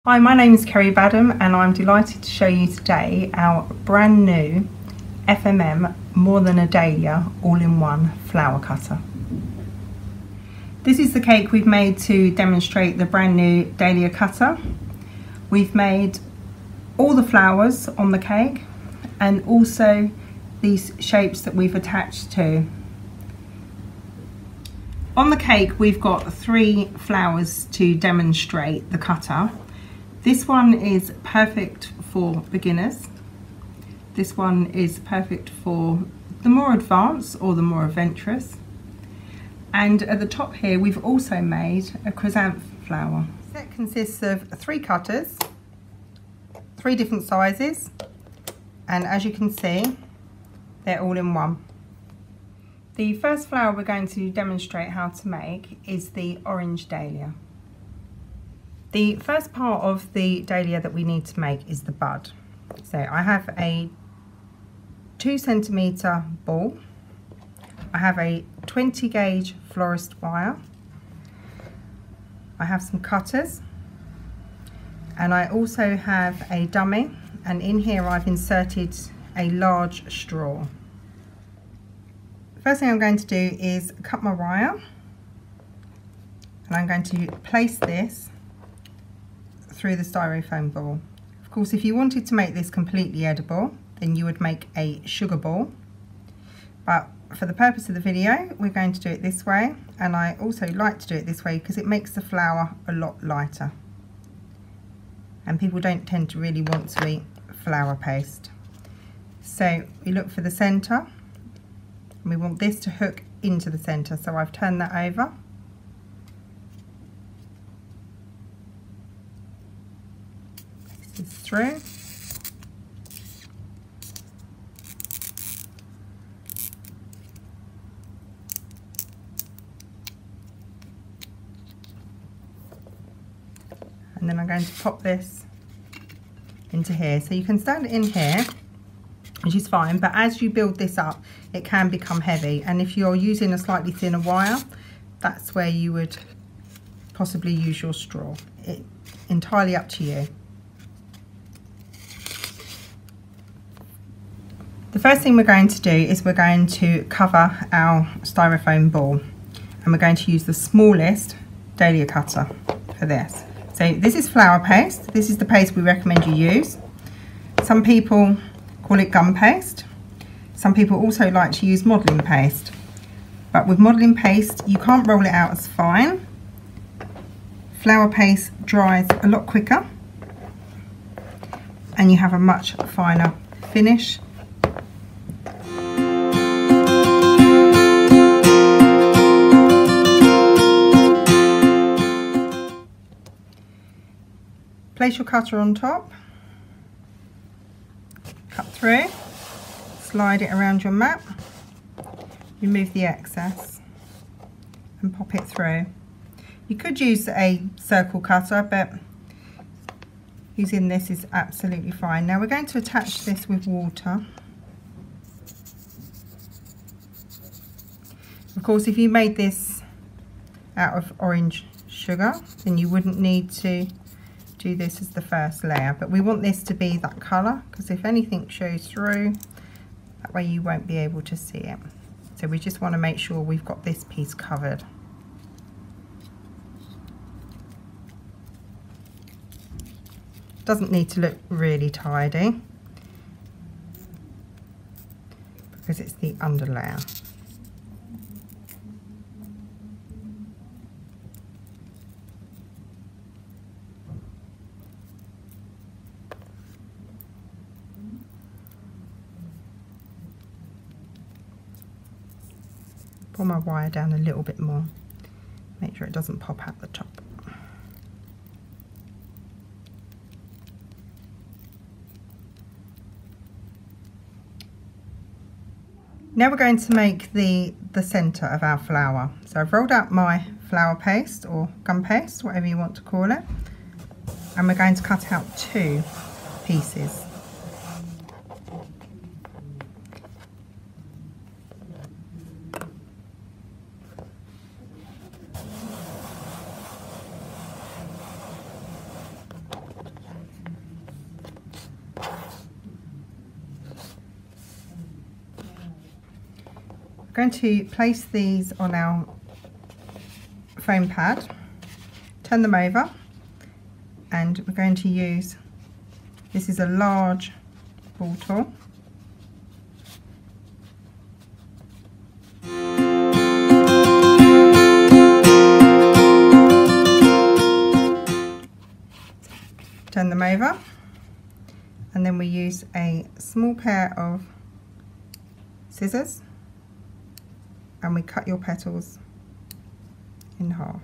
Hi, my name is Kerry Badham and I'm delighted to show you today our brand new FMM More Than a Dahlia all-in-one flower cutter. This is the cake we've made to demonstrate the brand new Dahlia cutter. We've made all the flowers on the cake and also these shapes that we've attached to. On the cake we've got 3 flowers to demonstrate the cutter. This one is perfect for beginners. This one is perfect for the more advanced or the more adventurous. And at the top here we've also made a chrysanthemum flower. The set consists of 3 cutters, 3 different sizes, and as you can see they're all in one. The first flower we're going to demonstrate how to make is the orange dahlia. The first part of the dahlia that we need to make is the bud. So I have a 2 centimetre ball, I have a 20 gauge florist wire, I have some cutters, and I also have a dummy, and in here I've inserted a large straw. First thing I'm going to do is cut my wire, and I'm going to place this through the styrofoam ball. Of course, if you wanted to make this completely edible, then you would make a sugar ball, but for the purpose of the video we're going to do it this way, and I also like to do it this way because it makes the flour a lot lighter and people don't tend to really want to eat flour paste. So we look for the centre and we want this to hook into the centre, so I've turned that over. Through. And then I'm going to pop this into here. So you can stand it in here, which is fine, but as you build this up it can become heavy, and if you're using a slightly thinner wire, that's where you would possibly use your straw. It's entirely up to you. The first thing we're going to do is we're going to cover our styrofoam ball, and we're going to use the smallest dahlia cutter for this. So this is flour paste. This is the paste we recommend you use. Some people call it gum paste. Some people also like to use modelling paste. But with modelling paste you can't roll it out as fine. Flour paste dries a lot quicker and you have a much finer finish. Place your cutter on top, cut through, slide it around your mat, remove the excess and pop it through. You could use a circle cutter, but using this is absolutely fine. Now we're going to attach this with water. Of course, if you made this out of orange sugar, then you wouldn't need to do this as the first layer, but we want this to be that colour because if anything shows through, that way you won't be able to see it. So we just want to make sure we've got this piece covered. Doesn't need to look really tidy because it's the under layer. Pull my wire down a little bit more, make sure it doesn't pop out the top. Now we're going to make the centre of our flower. So I've rolled out my flour paste or gum paste, whatever you want to call it, and we're going to cut out 2 pieces. going to place these on our foam pad, turn them over, and we're going to use, this is a large ball tool. Turn them over, and then we use a small pair of scissors and we cut your petals in half.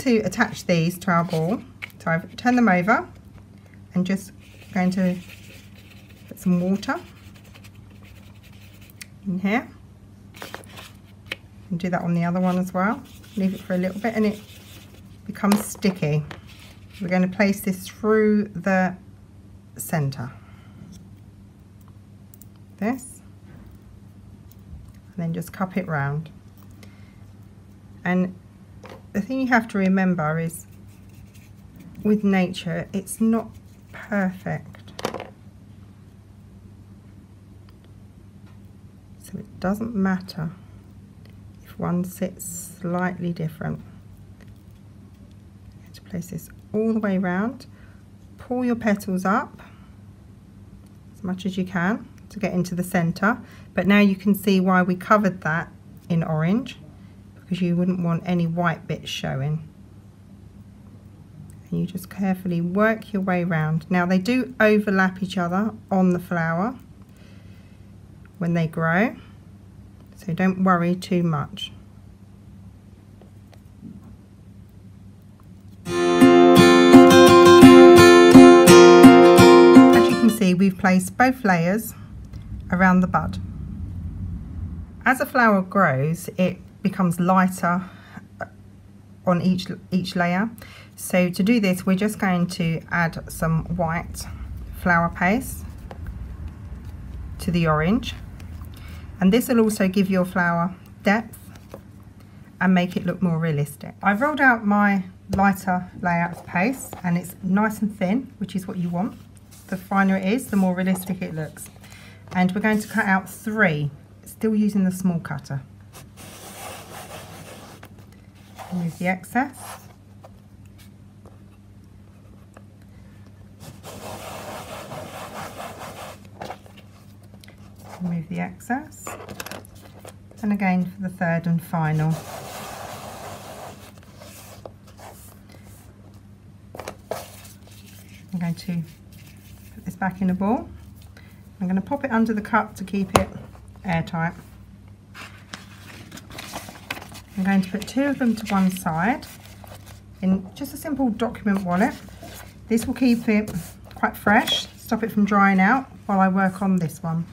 To attach these to our ball, so I've turned them over and just going to put some water in here and do that on the other one as well. Leave it for a little bit and it becomes sticky. We're going to place this through the center, this, and then just cup it round. And the thing you have to remember is, with nature, it's not perfect. So it doesn't matter if one sits slightly different. You have to place this all the way round. Pull your petals up as much as you can to get into the center. But now you can see why we covered that in orange, because you wouldn't want any white bits showing. And you just carefully work your way round. Now they do overlap each other on the flower when they grow, so don't worry too much. As you can see, we've placed both layers around the bud. As a flower grows, it becomes lighter on each layer. So to do this, we're just going to add some white flower paste to the orange, and this will also give your flower depth and make it look more realistic. I've rolled out my lighter layer of paste and it's nice and thin, which is what you want. The finer it is, the more realistic it looks. And we're going to cut out 3, still using the small cutter. Remove the excess. Remove the excess. And again for the third and final. I'm going to put this back in a ball. I'm going to pop it under the cup to keep it airtight. I'm going to put 2 of them to one side in just a simple document wallet. This will keep it quite fresh, stop it from drying out while I work on this one.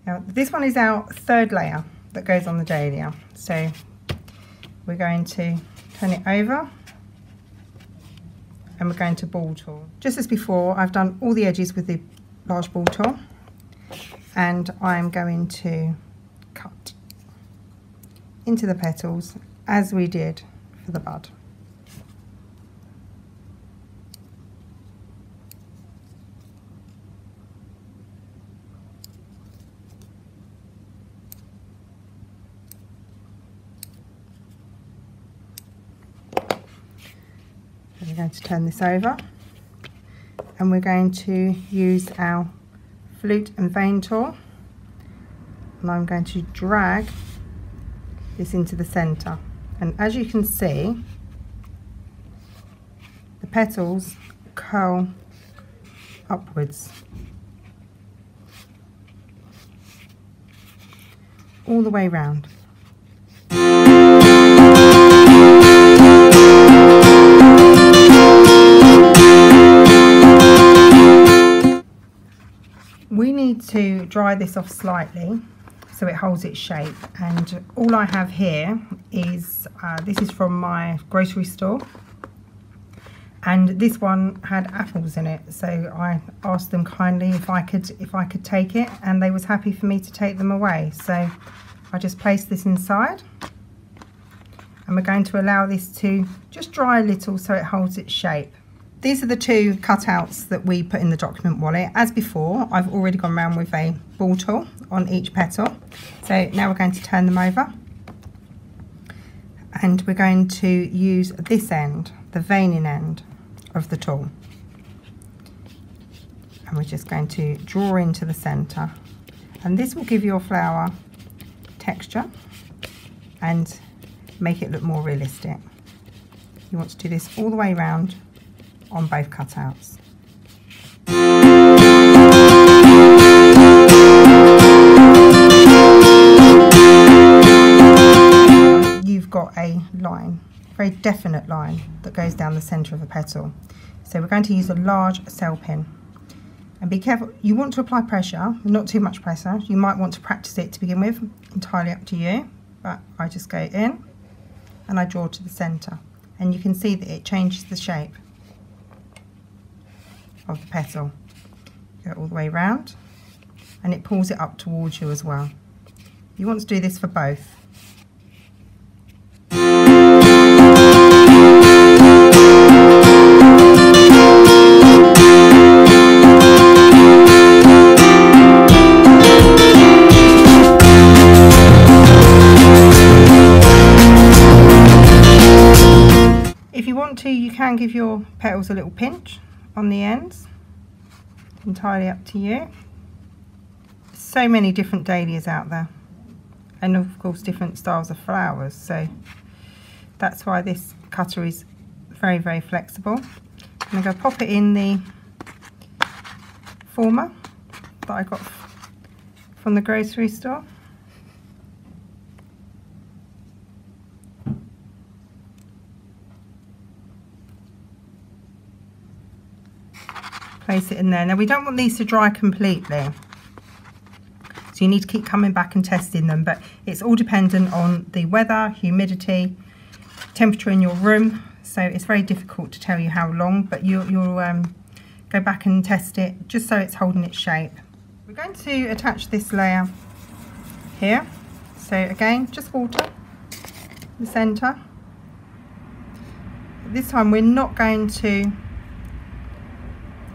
Now this one is our 3rd layer that goes on the dahlia. So we're going to turn it over and we're going to ball tool. Just as before, I've done all the edges with the large ball tool, and I'm going to cut into the petals as we did for the bud. We're going to turn this over and we're going to use our flute and vein tool, and I'm going to drag this into the center, and as you can see, the petals curl upwards all the way round. We need to dry this off slightly, so it holds its shape. And all I have here is, this is from my grocery store, and this one had apples in it, so I asked them kindly if I could take it, and they was happy for me to take them away. So I just placed this inside, and we're going to allow this to just dry a little so it holds its shape. These are the two cutouts that we put in the document wallet. As before, I've already gone around with a ball tool on each petal. So now we're going to turn them over, and we're going to use this end, the veining end of the tool, and we're just going to draw into the center, and this will give your flower texture and make it look more realistic. You want to do this all the way around on both cutouts. You've got a line, a very definite line that goes down the center of the petal. So we're going to use a large cell pin, and be careful, you want to apply pressure, not too much pressure. You might want to practice it to begin with, entirely up to you, but I just go in and I draw to the center, and you can see that it changes the shape of the petal. Go all the way around, and it pulls it up towards you as well. You want to do this for both. If you want to, you can give your petals a little pinch on the ends, entirely up to you. So many different dahlias out there, and of course different styles of flowers, so that's why this cutter is very, very flexible. I'm going to pop it in the former that I got from the grocery store. Place it in there. Now we don't want these to dry completely, so you need to keep coming back and testing them, but it's all dependent on the weather, humidity, temperature in your room, so it's very difficult to tell you how long, but you'll go back and test it just so it's holding its shape. We're going to attach this layer here, so again just water the center. This time we're not going to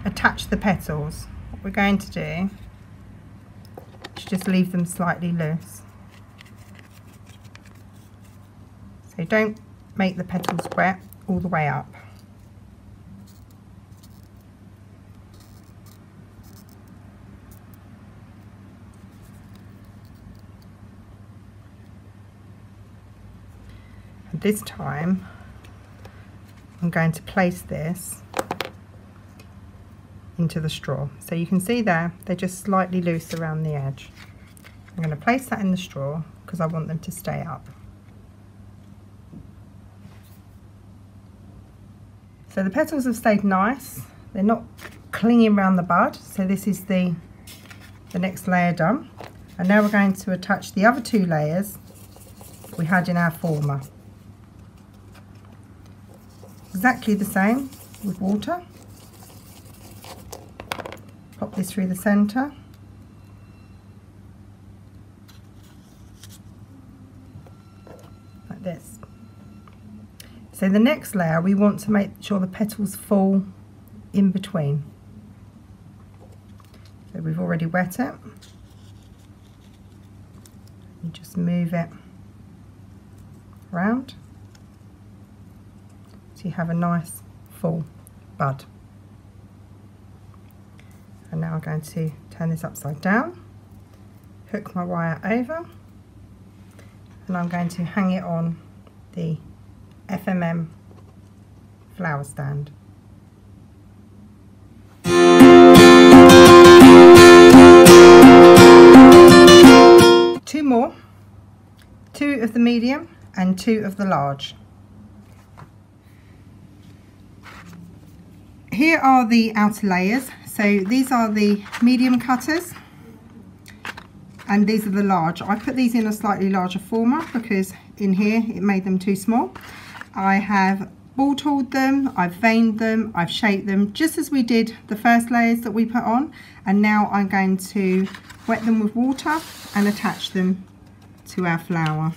attach the petals. What we're going to do is just leave them slightly loose. So don't make the petals wet all the way up. And this time I'm going to place this into the straw. So you can see there, they're just slightly loose around the edge. I'm going to place that in the straw because I want them to stay up. So the petals have stayed nice, they're not clinging around the bud, so this is the next layer done. And now we're going to attach the other two layers we had in our former. Exactly the same with water. Pop this through the center. Like this. So the next layer, we want to make sure the petals fall in between. So we've already wet it. You just move it around so you have a nice full bud. And now I'm going to turn this upside down, hook my wire over, and I'm going to hang it on the FMM flower stand. Two more, two of the medium and two of the large. Here are the outer layers. So these are the medium cutters, and these are the large. I put these in a slightly larger format because in here it made them too small. I have ball tooled them, I've veined them, I've shaped them just as we did the first layers that we put on, and now I'm going to wet them with water and attach them to our flower.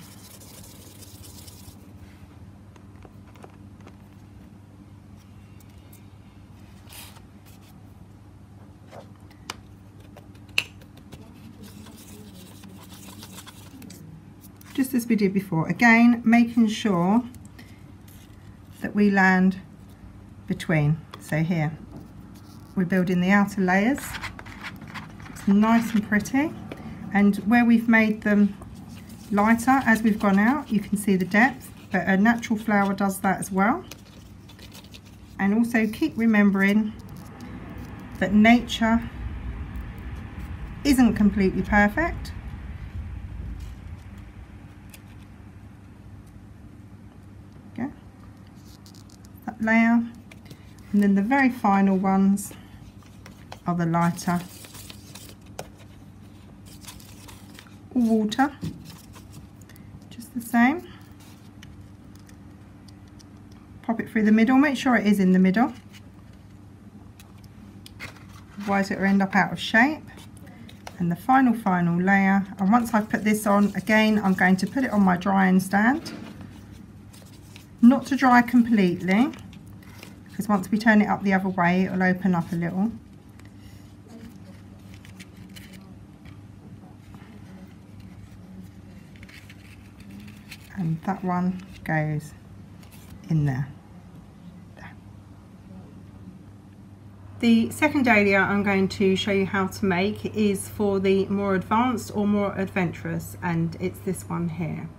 Just as we did before, again making sure that we land between. So here we're building the outer layers. It's nice and pretty, and where we've made them lighter as we've gone out, you can see the depth, but a natural flower does that as well. And also keep remembering that nature isn't completely perfect. That layer, and then the very final ones are the lighter. Water, just the same. Pop it through the middle, make sure it is in the middle, otherwise it will end up out of shape. And the final layer, and once I've put this on, again I'm going to put it on my drying stand. Not to dry completely, because once we turn it up the other way it will open up a little. And that one goes in there. The second dahlia I'm going to show you how to make is for the more advanced or more adventurous, and it's this one here.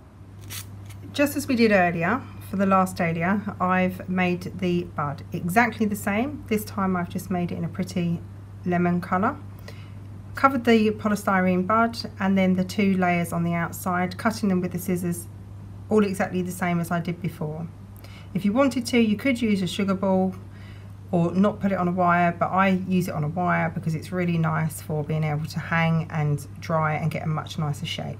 Just as we did earlier, for the last dahlia, I've made the bud exactly the same. This time I've just made it in a pretty lemon colour. Covered the polystyrene bud and then the 2 layers on the outside, cutting them with the scissors, all exactly the same as I did before. If you wanted to, you could use a sugar ball or not put it on a wire, but I use it on a wire because it's really nice for being able to hang and dry and get a much nicer shape.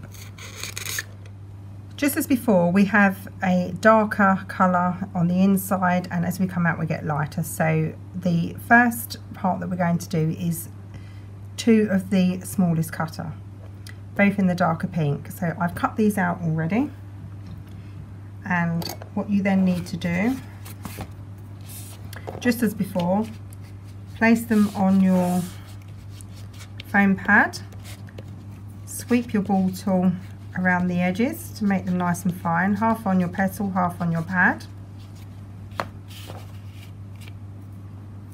Just as before, we have a darker colour on the inside, and as we come out we get lighter. So the first part that we're going to do is 2 of the smallest cutter, both in the darker pink. So I've cut these out already, and what you then need to do, just as before, place them on your foam pad, sweep your ball tool around the edges to make them nice and fine, half on your petal, half on your pad.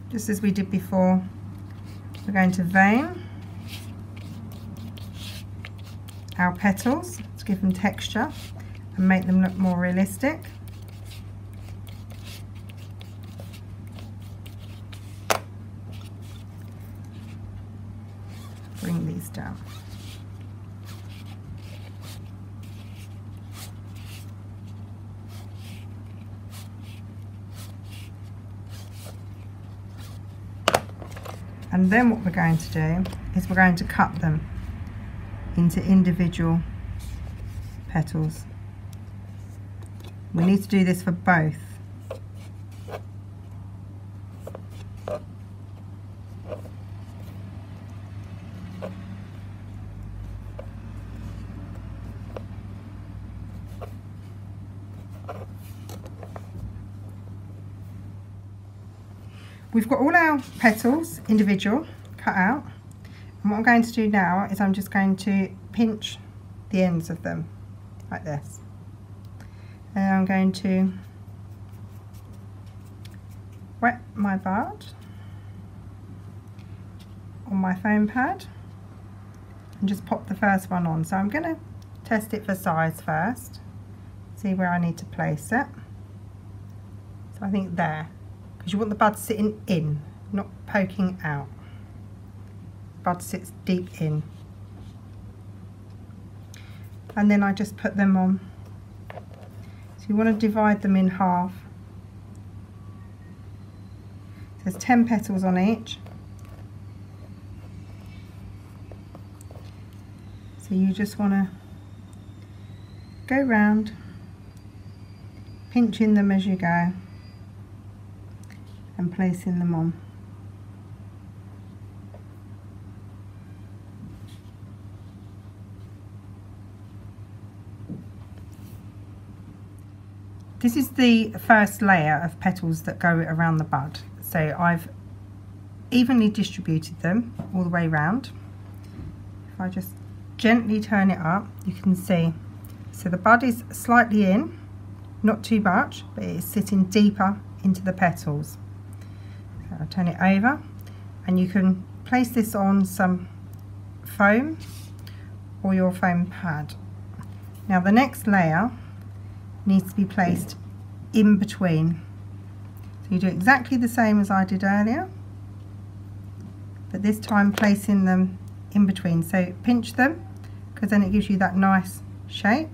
Just as we did before, we're going to vein our petals to give them texture and make them look more realistic. Bring these down. And then what we're going to do is we're going to cut them into individual petals. We need to do this for both. We've got all our petals individual cut out, and what I'm going to do now is I'm just going to pinch the ends of them like this, and I'm going to wet my bud on my foam pad and just pop the first one on. So I'm going to test it for size first, see where I need to place it. So I think there, because you want the bud sitting in, not poking out. Bud sits deep in. And then I just put them on. So you want to divide them in half. So there's 10 petals on each. So you just want to go round, pinching them as you go and placing them on. This is the first layer of petals that go around the bud. So I've evenly distributed them all the way around. If I just gently turn it up, you can see, so the bud is slightly in, not too much, but it's sitting deeper into the petals. So I'll turn it over, and you can place this on some foam or your foam pad. Now the next layer needs to be placed in between. So you do exactly the same as I did earlier, but this time placing them in between. So pinch them, because then it gives you that nice shape,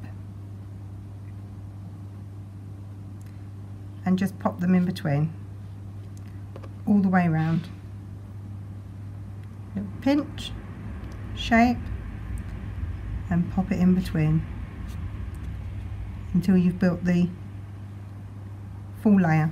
and just pop them in between all the way around. Pinch, shape, and pop it in between until you've built the full layer.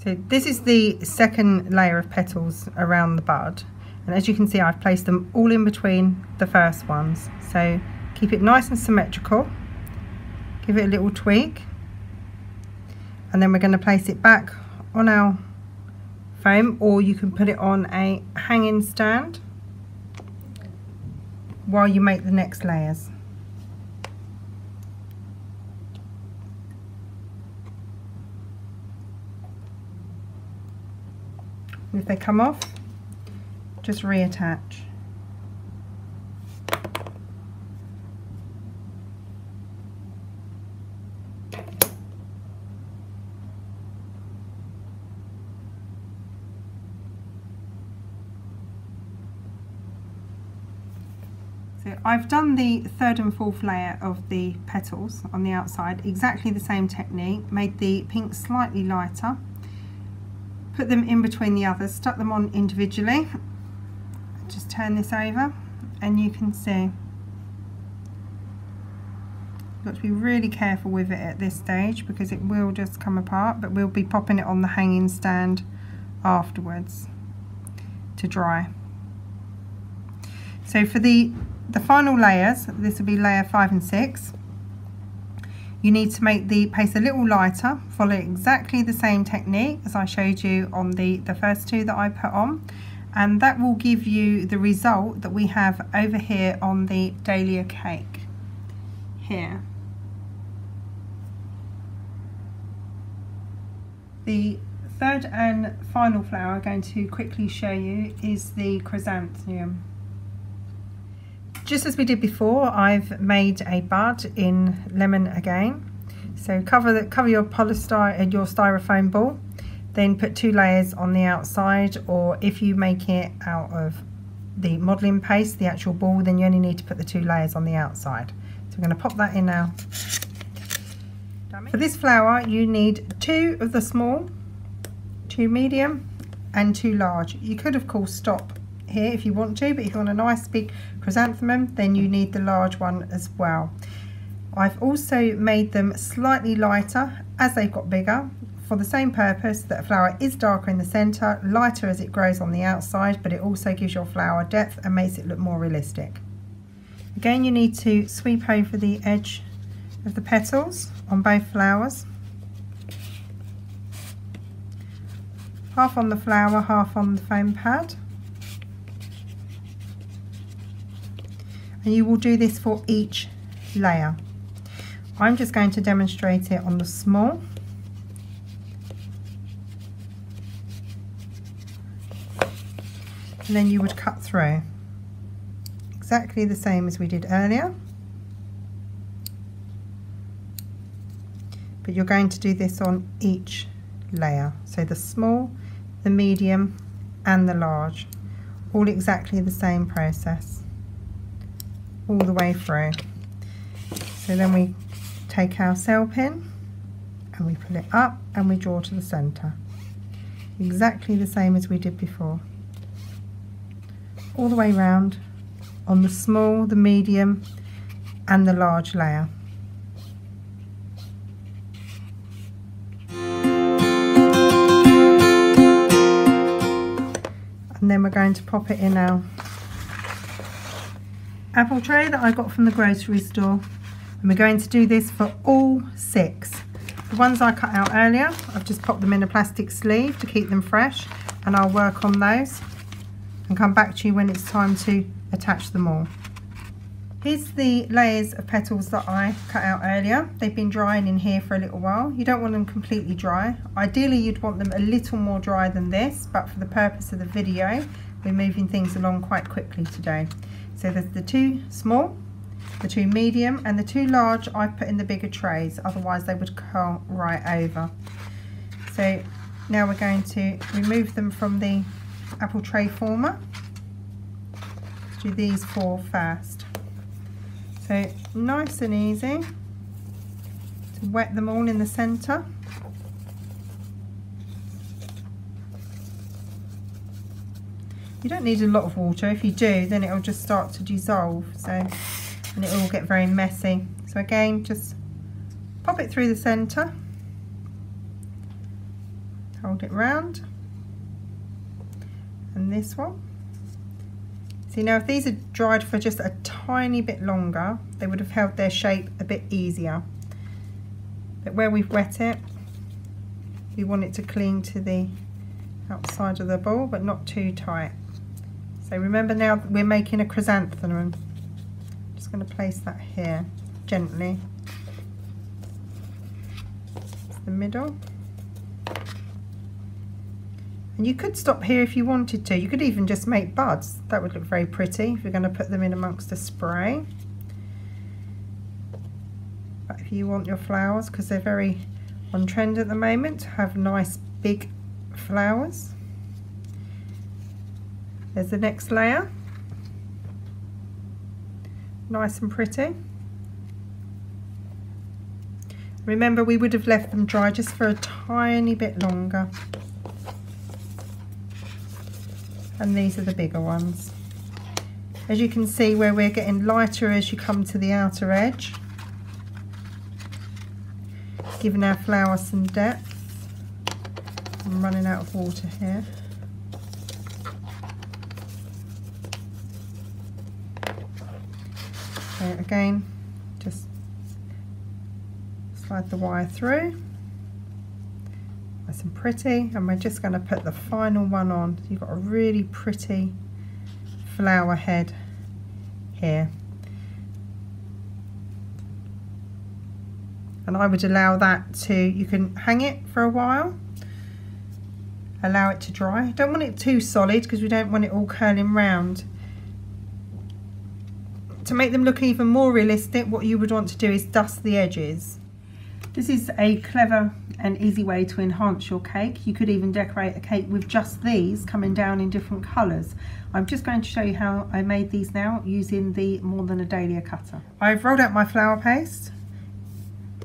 So this is the second layer of petals around the bud, and as you can see, I've placed them all in between the first ones. So keep it nice and symmetrical, give it a little tweak, and then we're going to place it back on our foam, or you can put it on a hanging stand while you make the next layers. If they come off, just reattach. So I've done the third and fourth layer of the petals on the outside, exactly the same technique, made the pink slightly lighter, put them in between the others, stuck them on individually, just turn this over, and you can see, you've got to be really careful with it at this stage because it will just come apart, but we'll be popping it on the hanging stand afterwards to dry. So for the final layers, this will be layer 5 and 6, you need to make the paste a little lighter, follow exactly the same technique as I showed you on the first two that I put on, and that will give you the result that we have over here on the Dahlia cake here. The third and final flower I'm going to quickly show you is the chrysanthemum. Just as we did before, I've made a bud in lemon again. So cover your polystyrene, your styrofoam ball, then put 2 layers on the outside, or if you make it out of the modelling paste, the actual ball, then you only need to put the 2 layers on the outside. So we're going to pop that in now. For this flower you need 2 of the small, 2 medium and 2 large. You could of course stop here if you want to, but if you want a nice big chrysanthemum, then you need the large one as well. I've also made them slightly lighter as they've got bigger, for the same purpose that a flower is darker in the centre, lighter as it grows on the outside, but it also gives your flower depth and makes it look more realistic. Again, you need to sweep over the edge of the petals on both flowers, half on the flower, half on the foam pad. And you will do this for each layer. I'm just going to demonstrate it on the small. And then you would cut through. Exactly the same as we did earlier. But you're going to do this on each layer. So the small, the medium and the large. All exactly the same process. All the way through. So then we take our cell pin and we pull it up and we draw to the centre. Exactly the same as we did before. all the way round on the small, the medium and the large layer. And then we're going to pop it in our apple tray that I got from the grocery store, and we're going to do this for all 6. The ones I cut out earlier, I've just popped them in a plastic sleeve to keep them fresh, and I'll work on those and come back to you when it's time to attach them all. Here's the layers of petals that I cut out earlier. They've been drying in here for a little while. You don't want them completely dry. Ideally you'd want them a little more dry than this, but for the purpose of the video we're moving things along quite quickly today. So there's the 2 small, the 2 medium and the 2 large I've put in the bigger trays, otherwise they would curl right over. So now we're going to remove them from the apple tray former. Let's do these 4 first. So nice and easy to wet them all in the centre. You don't need a lot of water. If you do, then it'll just start to dissolve, and it will get very messy. So again, just pop it through the centre, hold it round, and this one. See, now if these had dried for just a tiny bit longer, they would have held their shape a bit easier. But where we've wet it, we want it to cling to the outside of the ball, but not too tight. So remember, now we're making a chrysanthemum. I'm just going to place that here gently. It's the middle. And you could stop here if you wanted to. You could even just make buds. That would look very pretty if you're going to put them in amongst the spray. But if you want your flowers, because they're very on trend at the moment, to have nice big flowers. There's the next layer. Nice and pretty. Remember, we would have left them dry just for a tiny bit longer. And these are the bigger ones. As you can see, where we're getting lighter as you come to the outer edge, giving our flower some depth. I'm running out of water here. So again, just slide the wire through. Nice and pretty, and we're just going to put the final one on. So you've got a really pretty flower head here, and I would allow that to, you can hang it for a while, allow it to dry. Don't want it too solid because we don't want it all curling round. To make them look even more realistic, what you would want to do is dust the edges. This is a clever and easy way to enhance your cake. You could even decorate a cake with just these coming down in different colours. I'm just going to show you how I made these now using the More Than a Dahlia cutter. I've rolled out my flower paste.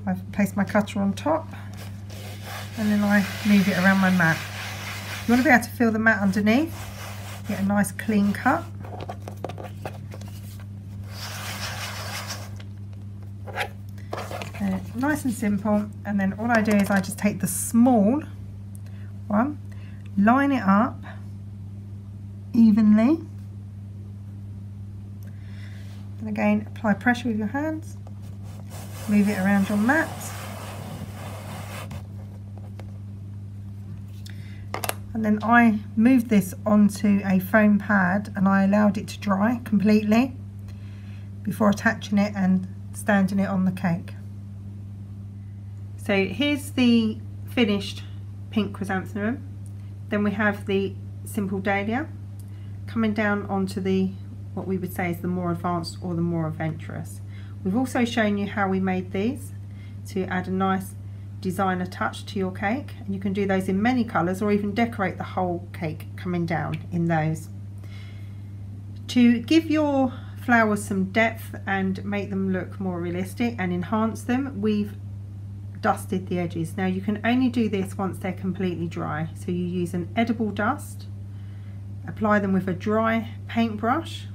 I've placed my cutter on top, and then I move it around my mat. You want to be able to feel the mat underneath, get a nice clean cut. Nice and simple, and then all I do is I just take the small one, line it up evenly, and again apply pressure with your hands, move it around your mat, and then I moved this onto a foam pad and I allowed it to dry completely before attaching it and standing it on the cake. So here's the finished pink chrysanthemum. Then we have the simple dahlia coming down onto the, what we would say is the more advanced or the more adventurous. We've also shown you how we made these to add a nice designer touch to your cake, and you can do those in many colours or even decorate the whole cake coming down in those. To give your flowers some depth and make them look more realistic and enhance them, we've dusted the edges. Now you can only do this once they're completely dry, so you use an edible dust, apply them with a dry paintbrush,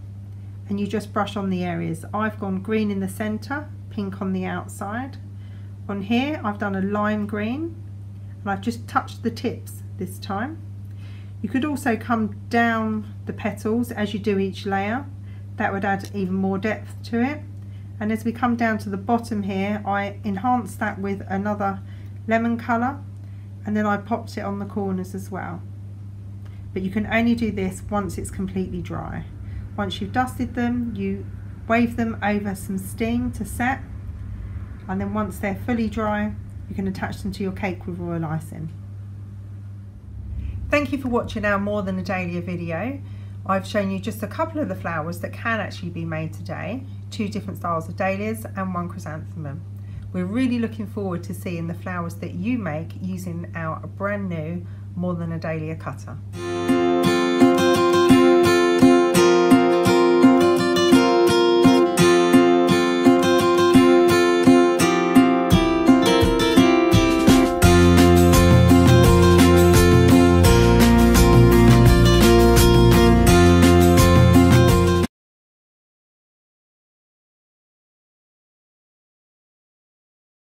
and you just brush on the areas. I've gone green in the centre, pink on the outside. On here I've done a lime green, and I've just touched the tips this time. You could also come down the petals as you do each layer. That would add even more depth to it. And as we come down to the bottom here, I enhanced that with another lemon colour, and then I popped it on the corners as well. But you can only do this once it's completely dry. Once you've dusted them, you wave them over some steam to set, and then once they're fully dry, you can attach them to your cake with royal icing. Thank you for watching our More Than a Dahlia video. I've shown you just a couple of the flowers that can actually be made today, 2 different styles of dahlias and 1 chrysanthemum. We're really looking forward to seeing the flowers that you make using our brand new More Than a Dahlia cutter.